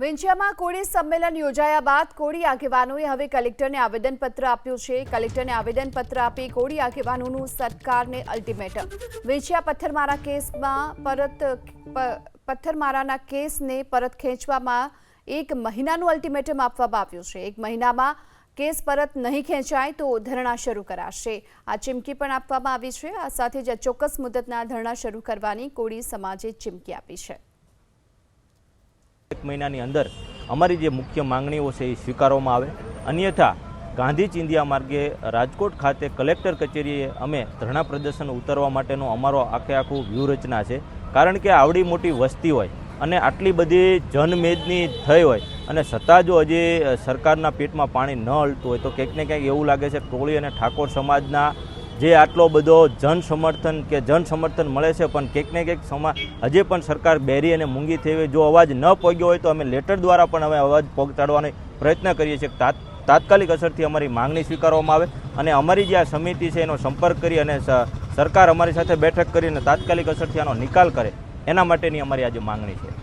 વિંછિયામાં કોળી સંમેલન યોજાયા બાદ કોળી આગેવાનોએ હવે કલેક્ટરને આવેદનપત્ર આપ્યું છે। કલેક્ટરને આવેદનપત્ર આપી કોળી આગેવાનોનું સરકારને અલ્ટિમેટમ। વિંછિયા પથ્થરમારાના કેસને પરત ખેંચવામાં 1 મહિનાનું અલ્ટિમેટમ આપવામાં આવ્યું છે। 1 મહિનામાં કેસ પરત નહીં ખેંચાય તો ધરણા શરૂ કરાશે। આ ચીમકી પણ આપવામાં આવી છે। આ સાથે જ ચોક્કસ મુદતના ધરણા શરૂ કરવાની કોળી સમાજે ચીમકી આપી છે। 1 મહિનાની અંદર અમારી જે મુખ્ય માંગણીઓ છે એ સ્વીકારવામાં આવે, અન્યથા ગાંધી ચિંધ્યા માર્ગે રાજકોટ ખાતે કલેક્ટર કચેરીએ અમે ધરણા પ્રદર્શન ઉતરવા માટેનો અમારો આખું વ્યૂહરચના છે। કારણ કે આવડી મોટી વસ્તી હોય અને આટલી બધી જનમેદની થઈ હોય અને છતાં જો હજી સરકારના પેટમાં પાણી ન હલતું હોય તો ક્યાંક ને ક્યાંક એવું લાગે છે કોળી અને ઠાકોર સમાજના જે આટલો બધો જન સમર્થન મળે છે પણ ક્યાંક ને ક્યાંક હજી પણ સરકાર બેરી અને મૂંગી થઈ હોય। જો અવાજ ન પહોંચ્યો હોય તો અમે લેટર દ્વારા પણ અમે અવાજ પહોંચાડવાનો પ્રયત્ન કરીએ છીએ। તાત્કાલિક અસરથી અમારી માંગણી સ્વીકારવામાં આવે અને અમારી જે આ સમિતિ છે એનો સંપર્ક કરી અને સરકાર અમારી સાથે બેઠક કરીને તાત્કાલિક અસરથી આનો નિકાલ કરે, એના માટેની અમારી આજે માંગણી છે।